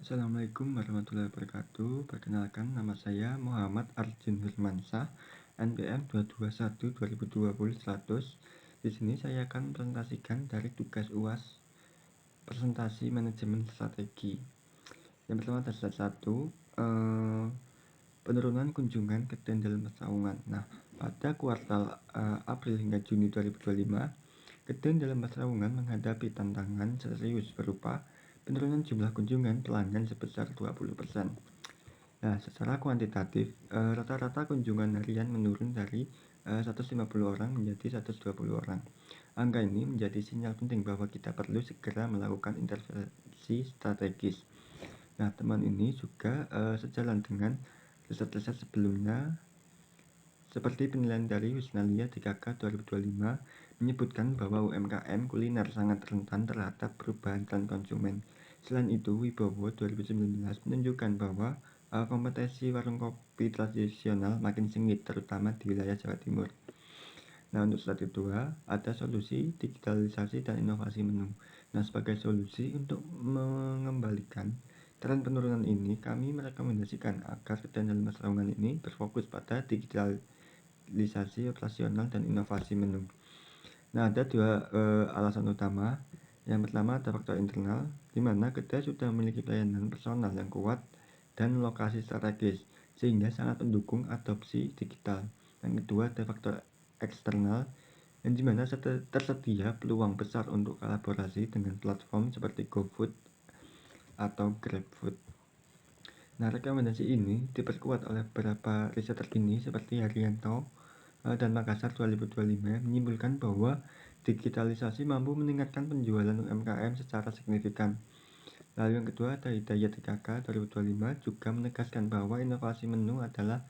Assalamualaikum warahmatullahi wabarakatuh. Perkenalkan, nama saya Muhammad Arjun Hirmansyah, NPM 221-2020-100. Di sini saya akan presentasikan dari tugas UAS presentasi manajemen strategi. Yang pertama adalah slide 1, penurunan kunjungan ke Tendel Saungan. Nah, pada kuartal April hingga Juni 2025, Kedai dalam Saungan menghadapi tantangan serius berupa penurunan jumlah kunjungan pelanggan sebesar 20%. Nah, secara kuantitatif, rata-rata kunjungan harian menurun dari 150 orang menjadi 120 orang. Angka ini menjadi sinyal penting bahwa kita perlu segera melakukan intervensi strategis. Nah, teman ini juga sejalan dengan riset-riset sebelumnya, seperti penilaian dari Wisnalia 3K 2025 menyebutkan bahwa UMKM kuliner sangat rentan terhadap perubahan tren konsumen. Selain itu, Wibowo 2019 menunjukkan bahwa kompetensi warung kopi tradisional makin sengit, terutama di wilayah Jawa Timur. Nah, untuk slide kedua, ada solusi digitalisasi dan inovasi menu. Nah, sebagai solusi untuk mengembalikan tren penurunan ini, kami merekomendasikan agar kedai dalam Saungan ini berfokus pada digitalisasi operasional dan inovasi menu. Nah, ada dua alasan utama. Yang pertama ada faktor internal, di mana kedai sudah memiliki pelayanan personal yang kuat dan lokasi strategis, sehingga sangat mendukung adopsi digital. Yang kedua ada faktor eksternal, yang dimana tersedia peluang besar untuk kolaborasi dengan platform seperti GoFood atau GrabFood. Nah, rekomendasi ini diperkuat oleh beberapa riset terkini seperti Haryanto dan Makassar 2025 menyimpulkan bahwa digitalisasi mampu meningkatkan penjualan UMKM secara signifikan. Lalu yang kedua ada Hidayat IKK 2025 juga menegaskan bahwa inovasi menu adalah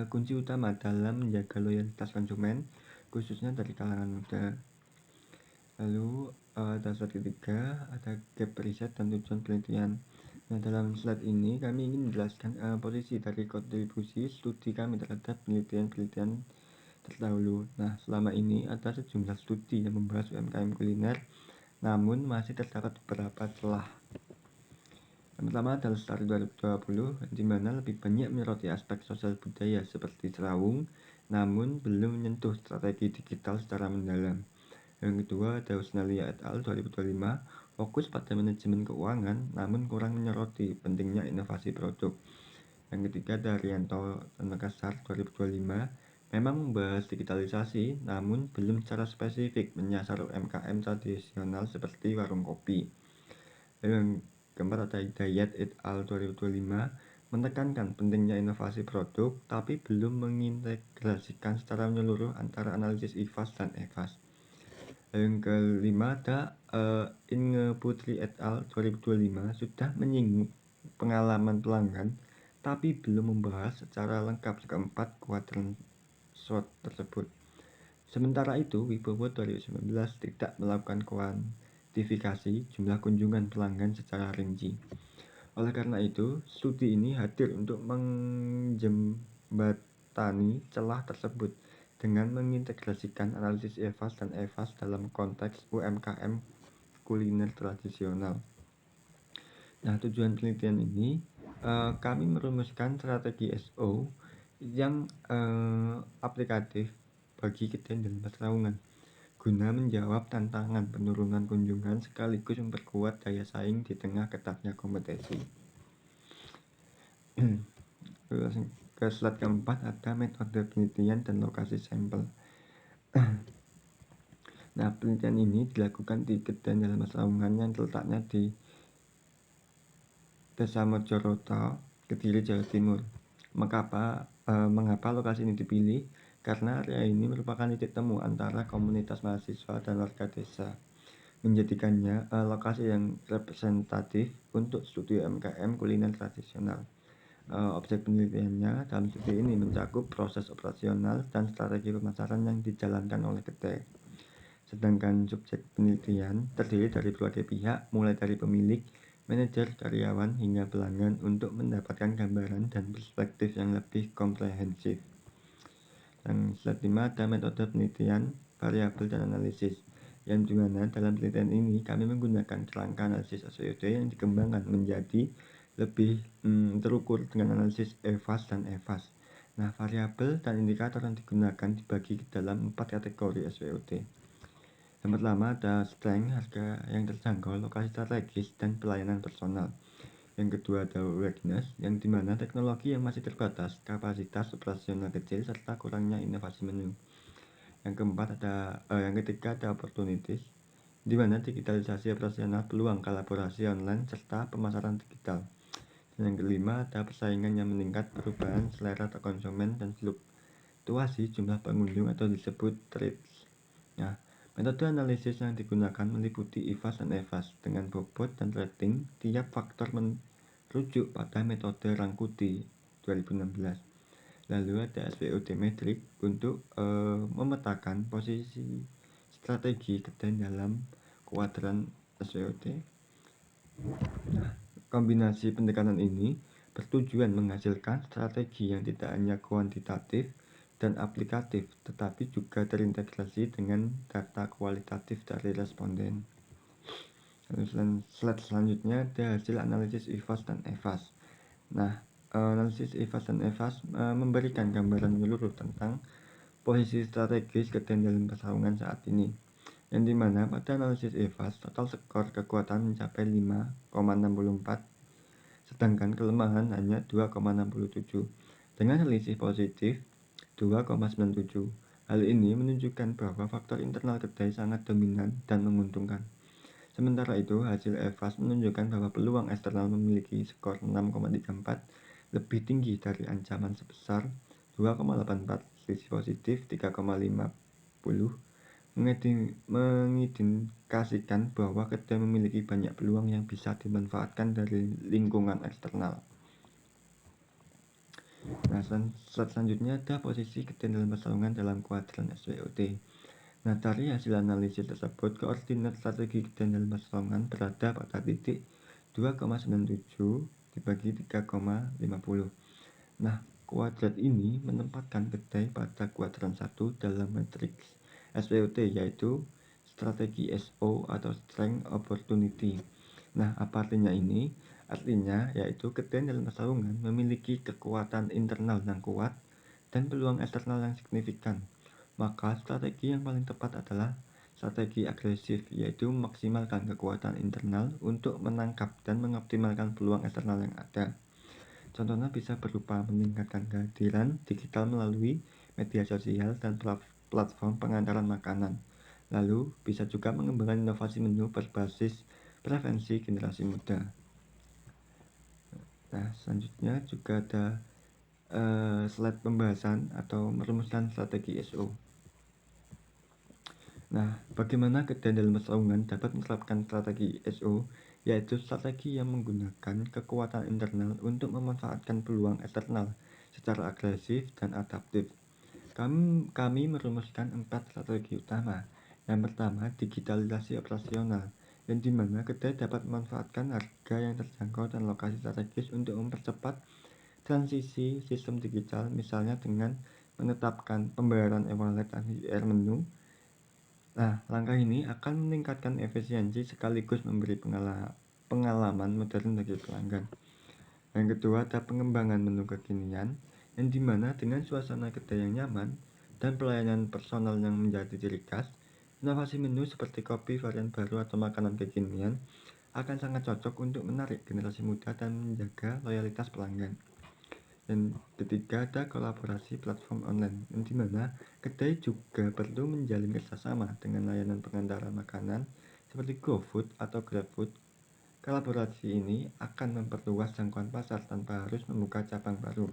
kunci utama dalam menjaga loyalitas konsumen, khususnya dari kalangan muda. Lalu ada slide ketiga, ada gap riset dan tujuan penelitian. Nah, dalam slide ini kami ingin menjelaskan posisi dari kontribusi studi kami terhadap penelitian-penelitian terdahulu. Nah, selama ini ada sejumlah studi yang membahas UMKM kuliner, namun masih terdapat beberapa celah. Yang pertama adalah Lestari 2020, di mana lebih banyak menyoroti aspek sosial budaya seperti serawung, namun belum menyentuh strategi digital secara mendalam. Yang kedua ada Wisnalia et al. 2025, fokus pada manajemen keuangan, namun kurang menyoroti pentingnya inovasi produk. Yang ketiga ada Rianto dan Makassar 2025, memang membahas digitalisasi, namun belum secara spesifik menyasar UMKM tradisional seperti warung kopi. Yang keempat ada Hidayat et al. 2025, menekankan pentingnya inovasi produk, tapi belum mengintegrasikan secara menyeluruh antara analisis IFAS dan EFAS. Yang kelima ada Inge Putri et al. 2025 sudah menyinggung pengalaman pelanggan, tapi belum membahas secara lengkap keempat kuadran SWOT tersebut. Sementara itu, Wibowo 2019 tidak melakukan kuantifikasi jumlah kunjungan pelanggan secara rinci. Oleh karena itu, studi ini hadir untuk menjembatani celah tersebut dengan mengintegrasikan analisis EFAS dan EFAS dalam konteks UMKM kuliner tradisional. Nah, tujuan penelitian ini kami merumuskan strategi SO yang aplikatif bagi kedai dan persaungan guna menjawab tantangan penurunan kunjungan sekaligus memperkuat daya saing di tengah ketatnya kompetisi. Ke slide keempat ada metode penelitian dan lokasi sampel. Nah, penelitian ini dilakukan di kedai dalam Saungan yang terletaknya di Desa Mojoroto, Kediri, Jawa Timur. Mengapa lokasi ini dipilih? Karena area ini merupakan titik temu antara komunitas mahasiswa dan warga desa, menjadikannya lokasi yang representatif untuk studi UMKM kuliner tradisional. Objek penelitiannya dalam studi ini mencakup proses operasional dan strategi pemasaran yang dijalankan oleh kedai. Sedangkan subjek penelitian terdiri dari berbagai pihak, mulai dari pemilik, manajer, karyawan, hingga pelanggan untuk mendapatkan gambaran dan perspektif yang lebih komprehensif. Dan slide 5 ada metode penelitian, variabel, dan analisis, yang dimana dalam penelitian ini kami menggunakan kerangka analisis SWOT yang dikembangkan menjadi lebih terukur dengan analisis EVAS dan EVAS. Nah, variabel dan indikator yang digunakan dibagi dalam 4 kategori SWOT. Yang pertama ada strength, harga yang terjangkau, lokasi strategis, dan pelayanan personal. Yang kedua ada awareness, yang dimana teknologi yang masih terbatas, kapasitas operasional kecil, serta kurangnya inovasi menu. Yang ketiga ada opportunities, di mana digitalisasi operasional, peluang kolaborasi online, serta pemasaran digital. Dan yang kelima ada persaingan yang meningkat, perubahan selera konsumen, dan fluktuasi jumlah pengunjung atau disebut trends. Nah, metode analisis yang digunakan meliputi IVAS dan EVAS dengan bobot dan rating. Tiap faktor merujuk pada metode Rangkuti 2016. Lalu ada SWOT metric untuk memetakan posisi strategi kedai dalam kuadran SWOT. Nah, kombinasi pendekatan ini bertujuan menghasilkan strategi yang tidak hanya kuantitatif dan aplikatif, tetapi juga terintegrasi dengan data kualitatif dari responden. Lalu slide selanjutnya ada hasil analisis IVAS dan EVAS. Nah, analisis IVAS dan EVAS memberikan gambaran menyeluruh tentang posisi strategis kedai dalam persaingan saat ini, yang dimana pada analisis EVAS total skor kekuatan mencapai 5,64, sedangkan kelemahan hanya 2,67 dengan selisih positif 2,97. Hal ini menunjukkan bahwa faktor internal kedai sangat dominan dan menguntungkan. Sementara itu, hasil EVAS menunjukkan bahwa peluang eksternal memiliki skor 6,34, lebih tinggi dari ancaman sebesar 2,84, selisih positif 3,50, mengindikasikan bahwa kedai memiliki banyak peluang yang bisa dimanfaatkan dari lingkungan eksternal. Nah, slide selanjutnya ada posisi kedai dalam persaingan dalam kuadran SWOT. Nah, dari hasil analisis tersebut, koordinat strategi kedai dalam persaingan berada pada titik 2,97 dibagi 3,50. Nah, kuadrat ini menempatkan kedai pada kuadran 1 dalam matriks SWOT, yaitu strategi SO atau Strength Opportunity. Nah, apa artinya ini? Artinya yaitu kedai dalam persaingan memiliki kekuatan internal yang kuat dan peluang eksternal yang signifikan. Maka strategi yang paling tepat adalah strategi agresif, yaitu memaksimalkan kekuatan internal untuk menangkap dan mengoptimalkan peluang eksternal yang ada. Contohnya bisa berupa meningkatkan kehadiran digital melalui media sosial dan platform pengantaran makanan. Lalu bisa juga mengembangkan inovasi menu berbasis preferensi generasi muda. Nah, selanjutnya juga ada slide pembahasan atau merumuskan strategi SO. Nah, bagaimana kedai dalam persaingan dapat menerapkan strategi SO, yaitu strategi yang menggunakan kekuatan internal untuk memanfaatkan peluang eksternal secara agresif dan adaptif. Kami merumuskan 4 strategi utama. Yang pertama, digitalisasi operasional, yang dimana kedai dapat memanfaatkan harga yang terjangkau dan lokasi strategis untuk mempercepat transisi sistem digital, misalnya dengan menetapkan pembayaran e-wallet dan IR menu. Nah, langkah ini akan meningkatkan efisiensi sekaligus memberi pengalaman modern bagi pelanggan. Yang kedua, ada pengembangan menu kekinian, yang dimana dengan suasana kedai yang nyaman dan pelayanan personal yang menjadi ciri khas, inovasi menu seperti kopi varian baru atau makanan kekinian akan sangat cocok untuk menarik generasi muda dan menjaga loyalitas pelanggan. Dan ketiga, ada kolaborasi platform online, yang dimana kedai juga perlu menjalin kerjasama dengan layanan pengantaran makanan seperti GoFood atau GrabFood. Kolaborasi ini akan memperluas jangkauan pasar tanpa harus membuka cabang baru.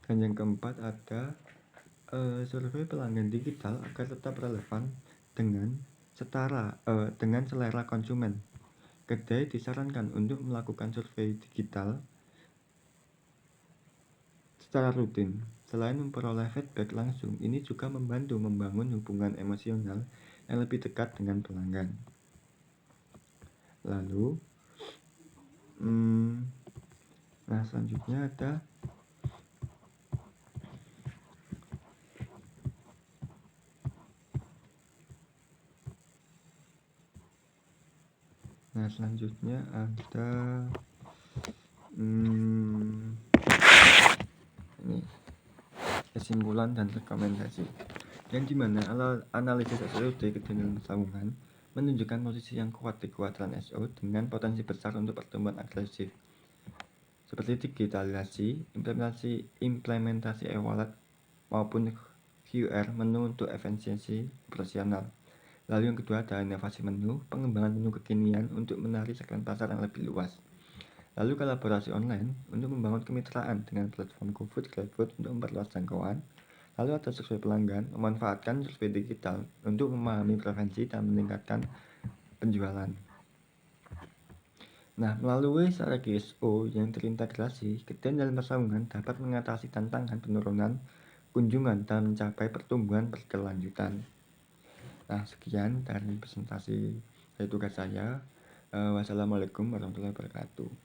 Dan yang keempat ada survei pelanggan digital agar tetap relevan dengan selera konsumen. Kedai disarankan untuk melakukan survei digital secara rutin. Selain memperoleh feedback langsung, ini juga membantu membangun hubungan emosional yang lebih dekat dengan pelanggan. Lalu, selanjutnya ada Hmm, ini kesimpulan dan rekomendasi. Yang dimana analisis SOD ketegangan sambungan menunjukkan posisi yang kuat di kuadran SO dengan potensi besar untuk pertumbuhan agresif, seperti digitalisasi, implementasi e-wallet maupun QR menu untuk efisiensi operasional. Lalu yang kedua adalah inovasi menu, pengembangan menu kekinian untuk menarik segmen pasar yang lebih luas. Lalu kolaborasi online untuk membangun kemitraan dengan platform GoFood, GrabFood untuk memperluas jangkauan. Lalu ada survei pelanggan, memanfaatkan survei digital untuk memahami preferensi dan meningkatkan penjualan. Nah, melalui strategi SO yang terintegrasi, Kedan dalam persambungan dapat mengatasi tantangan penurunan kunjungan dan mencapai pertumbuhan berkelanjutan. Nah, sekian dari presentasi dari tugas saya. Wassalamualaikum warahmatullahi wabarakatuh.